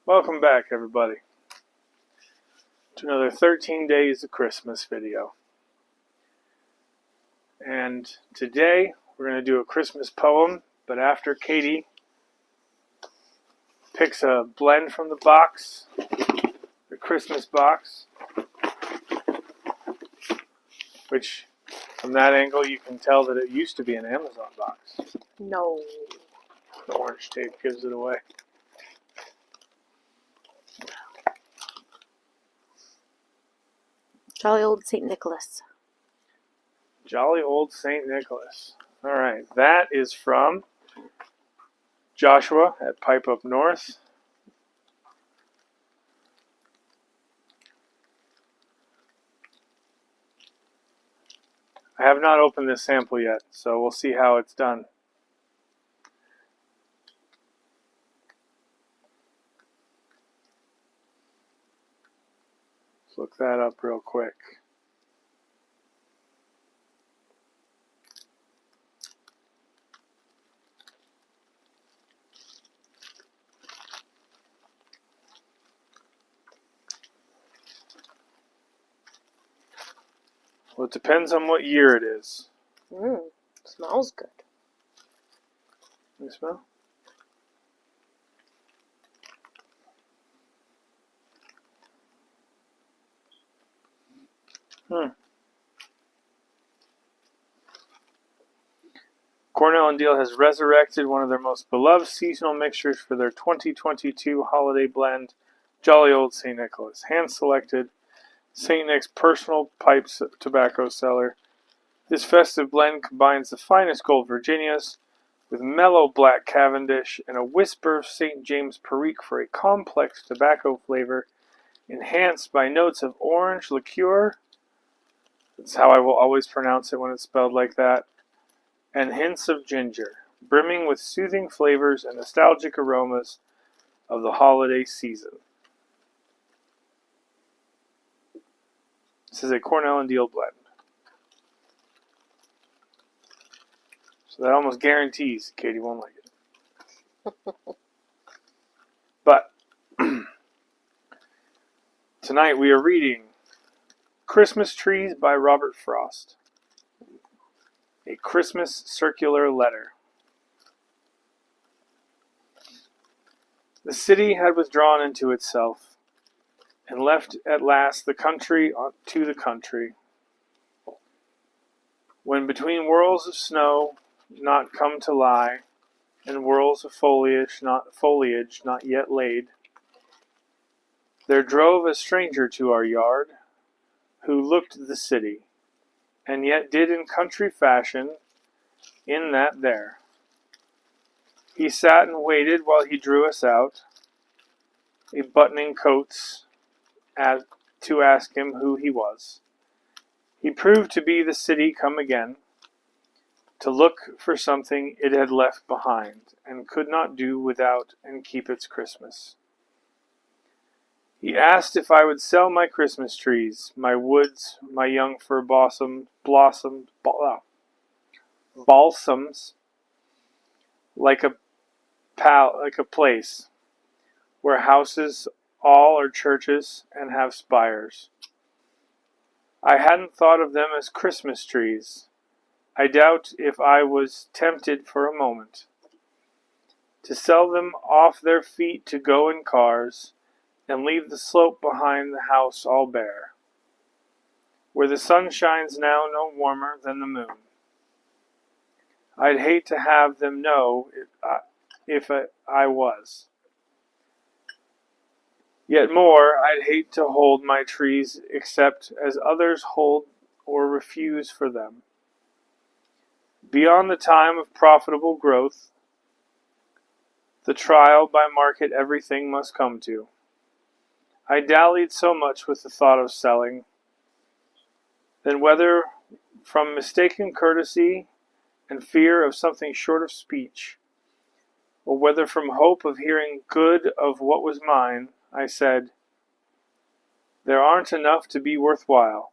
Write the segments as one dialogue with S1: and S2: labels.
S1: Welcome back, everybody, to another 13 Days of Christmas video. And today we're going to do a Christmas poem, but after Katie picks a blend from the box, the Christmas box, which from that angle you can tell that it used to be an Amazon box.
S2: No.
S1: The orange tape gives it away.
S2: Jolly old St. Nicholas.
S1: Jolly old St. Nicholas. All right, that is from Joshua at Pipe Up North. I have not opened this sample yet, so we'll see how it's done. Let's look that up real quick. Well, it depends on what year it is.
S2: Smells good.
S1: Can you smell? Cornell and Diehl has resurrected one of their most beloved seasonal mixtures for their 2022 holiday blend, Jolly Old St. Nicholas, hand-selected St. Nick's personal pipe tobacco seller. This festive blend combines the finest Gold Virginias with mellow black Cavendish and a whisper of St. James Perique for a complex tobacco flavor, enhanced by notes of orange liqueur. That's how I will always pronounce it when it's spelled like that. And hints of ginger, brimming with soothing flavors and nostalgic aromas of the holiday season. This is a Cornell and Diehl blend. So that almost guarantees Katie won't like it. But tonight we are reading Christmas Trees by Robert Frost. A Christmas Circular Letter. The city had withdrawn into itself, and left at last the country to the country. When between whirls of snow not come to lie, and whirls of foliage not yet laid, there drove a stranger to our yard, who looked the city, and yet did in country fashion, in that there. He sat and waited while he drew us out, a buttoning coats, to ask him who he was. He proved to be the city come again, to look for something it had left behind, and could not do without and keep its Christmas. He asked if I would sell my Christmas trees, my woods, my young fir balsams, like a place where houses all are churches and have spires. I hadn't thought of them as Christmas trees. I doubt if I was tempted for a moment to sell them off their feet to go in cars and leave the slope behind the house all bare, where the sun shines now no warmer than the moon. I'd hate to have them know if I was. Yet more, I'd hate to hold my trees except as others hold or refuse for them. Beyond the time of profitable growth, the trial by market everything must come to. I dallied so much with the thought of selling, then whether from mistaken courtesy and fear of something short of speech, or whether from hope of hearing good of what was mine, I said, there aren't enough to be worthwhile.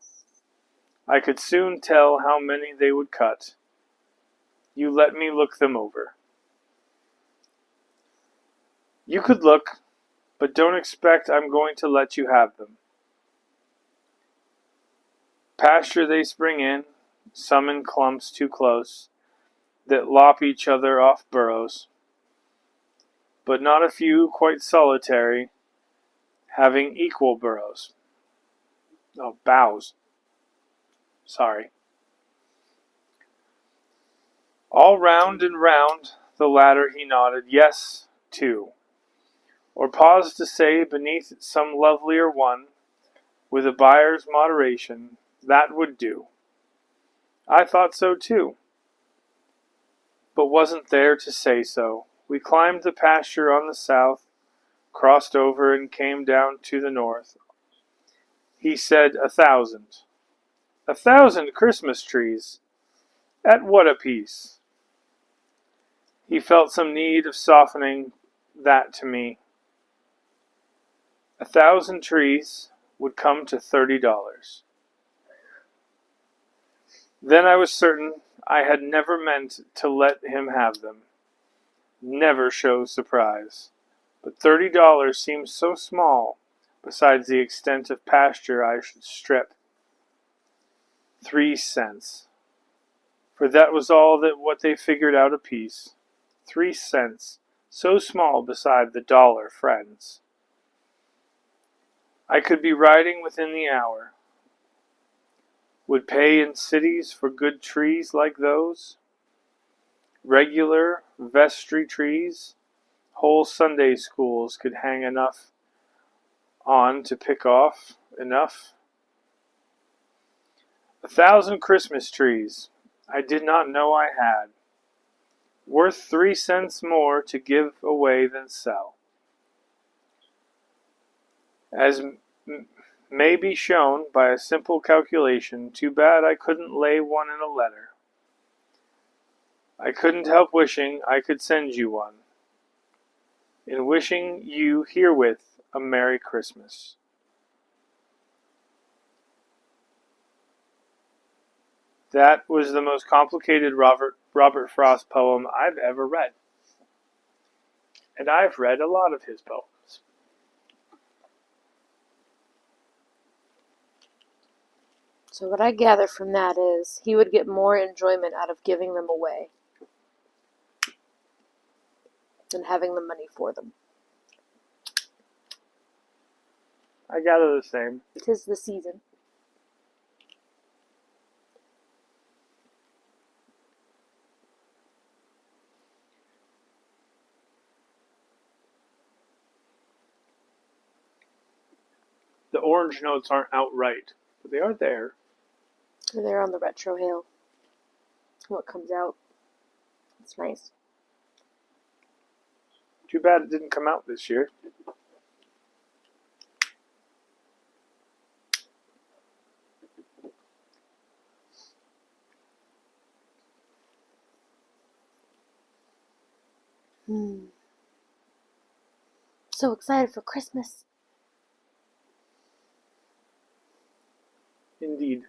S1: I could soon tell how many they would cut. You let me look them over. You could look, but don't expect I'm going to let you have them. Pasture they spring in, some in clumps too close, that lop each other off burrows, but not a few quite solitary, having equal burrows. Oh, boughs. Sorry. All round and round the ladder he nodded, yes, too, or paused to say beneath some lovelier one, with a buyer's moderation, that would do. I thought so too, but wasn't there to say so. We climbed the pasture on the south, crossed over and came down to the north. He said 1,000. 1,000 Christmas trees. At what a piece? He felt some need of softening that to me. 1,000 trees would come to $30. Then I was certain I had never meant to let him have them. Never show surprise. But $30 seemed so small, besides the extent of pasture I should strip. 3 cents. For that was all that what they figured out apiece. 3 cents. So small beside the dollar, friends. I could be riding within the hour. Would pay in cities for good trees like those. Regular vestry trees. Whole Sunday schools could hang enough on to pick off enough. 1,000 Christmas trees I did not know I had. Worth 3 cents more to give away than sell. As may be shown by a simple calculation, too bad I couldn't lay one in a letter. I couldn't help wishing I could send you one. In wishing you herewith a Merry Christmas. That was the most complicated Robert Frost poem I've ever read. And I've read a lot of his poems.
S2: So what I gather from that is he would get more enjoyment out of giving them away than having the money for them.
S1: I gather the same.
S2: 'Tis the season.
S1: The orange notes aren't outright, but they are there.
S2: They're on the retro hail. What comes out. It's nice.
S1: Too bad it didn't come out this year.
S2: So excited for Christmas.
S1: Indeed.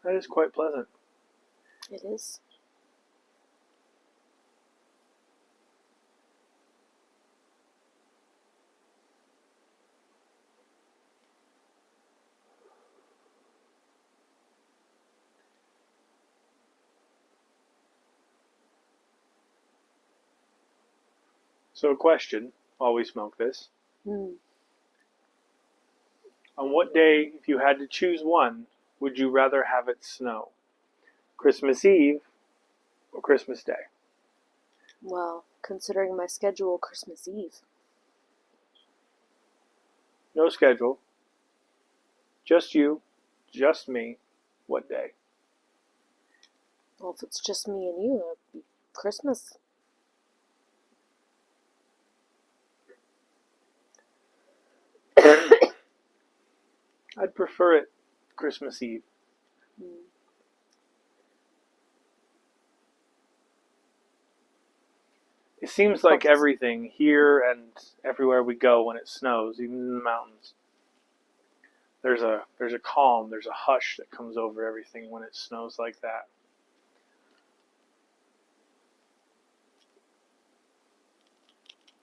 S1: That is quite pleasant.
S2: It is.
S1: So a question, while we smoke this.
S2: Mm.
S1: On what day, if you had to choose one, would you rather have it snow? Christmas Eve or Christmas Day?
S2: Well, considering my schedule, Christmas Eve.
S1: No schedule. Just you, just me. What day?
S2: Well, if it's just me and you, it'd be Christmas.
S1: I'd prefer it Christmas Eve.
S2: Mm.
S1: It seems like everything here and everywhere we go when it snows, even in the mountains, there's a calm, there's a hush that comes over everything when it snows like that.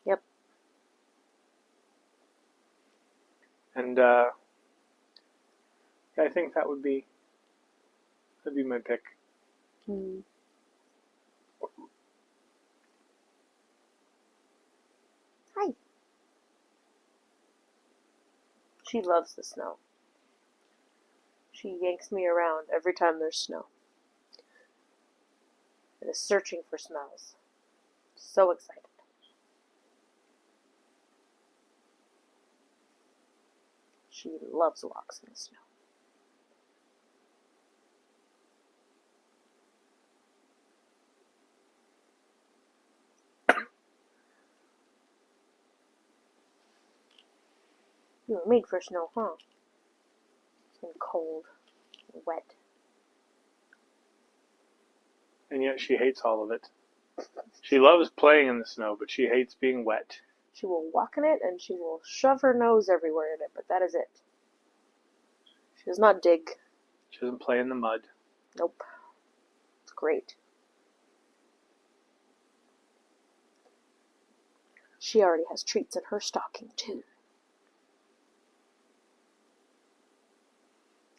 S2: Yep.
S1: And I think that'd be my pick.
S2: Hmm. Hi. She loves the snow. She yanks me around every time there's snow. And is searching for smells. So excited. She loves walks in the snow. You were made for snow, huh? It's been cold, and wet.
S1: And yet she hates all of it. She loves playing in the snow, but she hates being wet.
S2: She will walk in it and she will shove her nose everywhere in it, but that is it. She does not dig.
S1: She doesn't play in the mud.
S2: Nope. It's great. She already has treats in her stocking, too.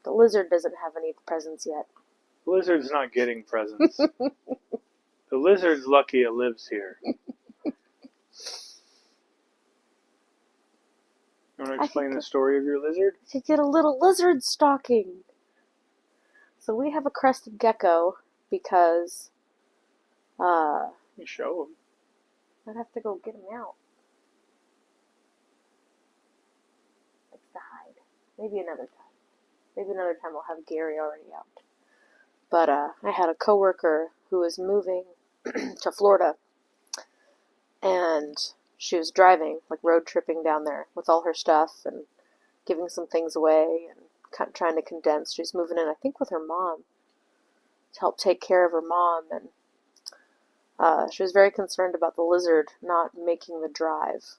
S2: The lizard doesn't have any presents yet.
S1: The lizard's not getting presents. The lizard's lucky it lives here. You want to explain the story of your lizard?
S2: You get a little lizard stocking. So we have a crested gecko because
S1: You show him.
S2: I'd have to go get him out. Likes to hide. Maybe another time. Maybe another time I'll have Gary already out. But I had a coworker who was moving to Florida, and she was driving, like road tripping down there with all her stuff and giving some things away and trying to condense. She was moving in, I think, with her mom to help take care of her mom, and she was very concerned about the lizard not making the drive,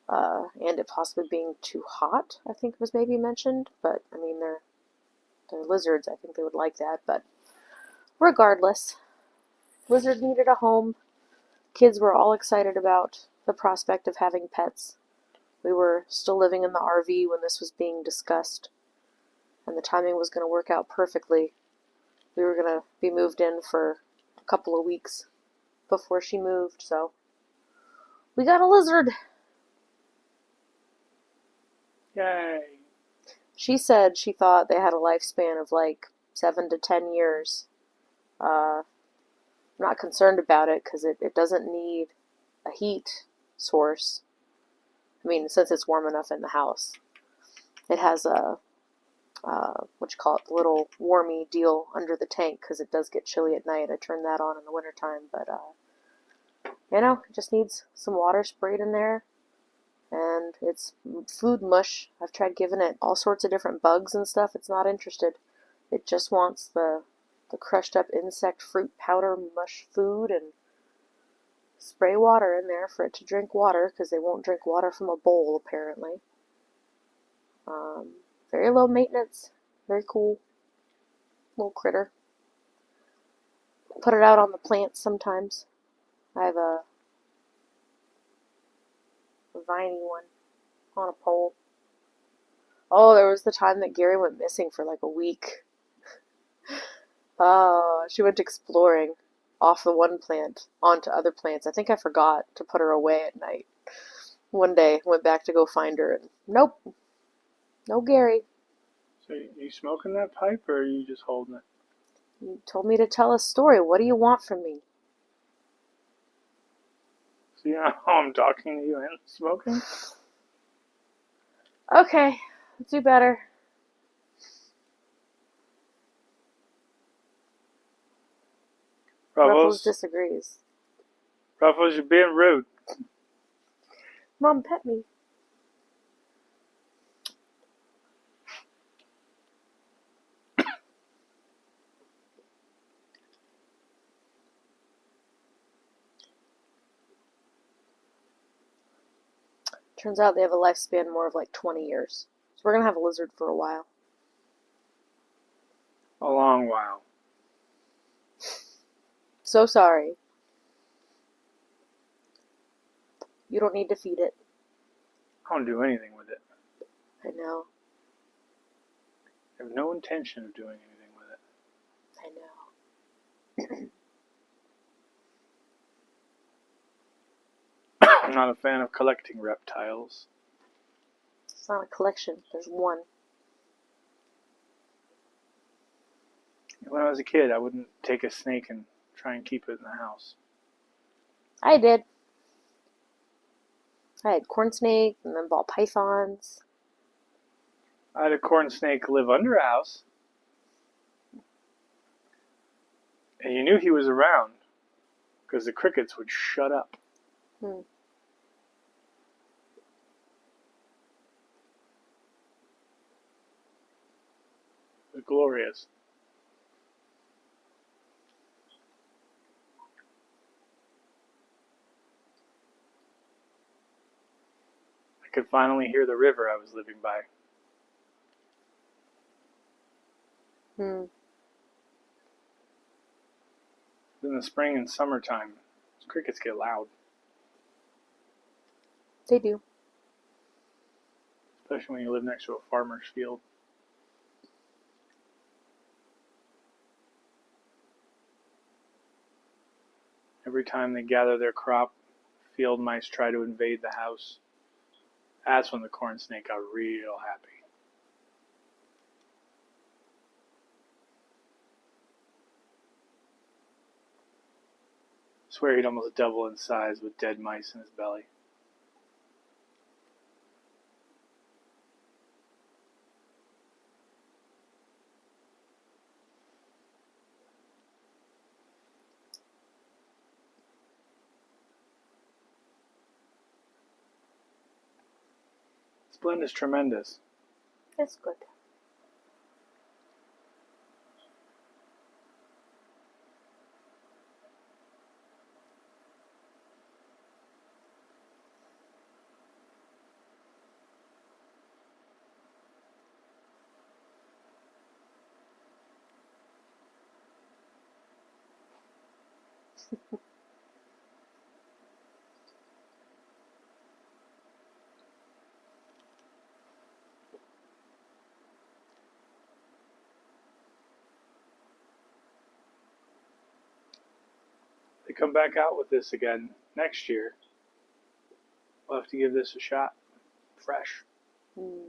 S2: and it possibly being too hot, I think was maybe mentioned, but I mean, they're lizards, I think they would like that, but regardless, lizard needed a home. Kids were all excited about the prospect of having pets. We were still living in the RV when this was being discussed, and the timing was going to work out perfectly. We were going to be moved in for a couple of weeks before she moved, so we got a lizard.
S1: Yay.
S2: She said she thought they had a lifespan of like 7 to 10 years. I'm not concerned about it because it doesn't need a heat source. I mean, since it's warm enough in the house. It has a, the little warmy deal under the tank because it does get chilly at night. I turn that on in the wintertime, but, it just needs some water sprayed in there. And it's food mush. I've tried giving it all sorts of different bugs and stuff. It's not interested. It just wants the crushed up insect fruit powder mush food and spray water in there for it to drink water because they won't drink water from a bowl apparently. Very low maintenance. Very cool. Little critter. Put it out on the plants sometimes. I have a viney one on a pole. Oh, there was the time that Gary went missing for like a week. She went exploring off the one plant onto other plants. I think I forgot to put her away at night. One day, went back to go find her, and nope, no Gary.
S1: So you smoking that pipe, or are you just holding it?
S2: You told me to tell a story. What do you want from me?
S1: So you know how I'm talking to you and smoking?
S2: Okay, let's do better. Ruffles disagrees.
S1: Ruffles, you're being rude.
S2: Mom, pet me. Turns out they have a lifespan more of like 20 years. It's We're gonna have a lizard for a while.
S1: A long while.
S2: So sorry. You don't need to feed it.
S1: I don't do anything with it.
S2: I know.
S1: I have no intention of doing anything with it.
S2: I know.
S1: I'm not a fan of collecting reptiles.
S2: It's not a collection. There's one.
S1: When I was a kid, I wouldn't take a snake and try and keep it in the house.
S2: I did. I had corn snake and then ball pythons.
S1: I had a corn snake live under a house. And you knew he was around because the crickets would shut up.
S2: Hmm.
S1: It was glorious. I could finally hear the river I was living by.
S2: Hmm.
S1: In the spring and summertime, crickets get loud.
S2: They do.
S1: Especially when you live next to a farmer's field. Every time they gather their crop, field mice try to invade the house. That's when the corn snake got real happy. I swear he'd almost double in size with dead mice in his belly. This blend is tremendous.
S2: It's good.
S1: They come back out with this again next year. We'll have to give this a shot. Fresh.
S2: Hmm.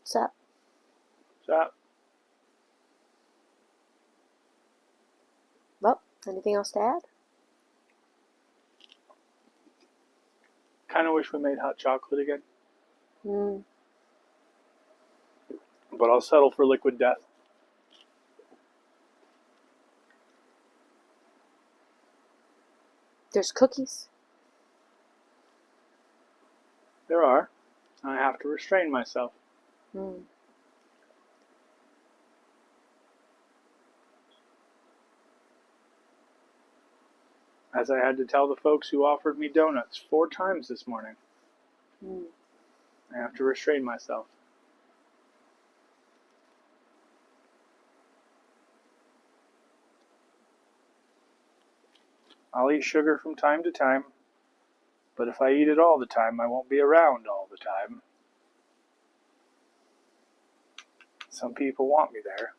S2: What's up?
S1: So,
S2: Well, anything else to add?
S1: kind of wish we made hot chocolate again.
S2: Hmm.
S1: But I'll settle for liquid death.
S2: There's cookies.
S1: There are. I have to restrain myself.
S2: Hmm.
S1: As I had to tell the folks who offered me donuts 4 times this morning.
S2: Hmm.
S1: I have to restrain myself. I'll eat sugar from time to time, but if I eat it all the time, I won't be around all the time. Some people want me there.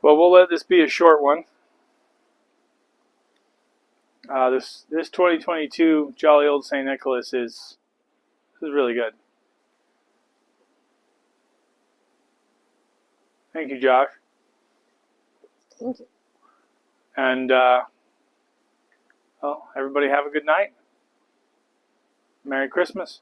S1: Well, we'll let this be a short one. This 2022 Jolly Old St. Nicholas is really good. Thank you, Josh.
S2: Thank you.
S1: And, well, everybody have a good night. Merry Christmas.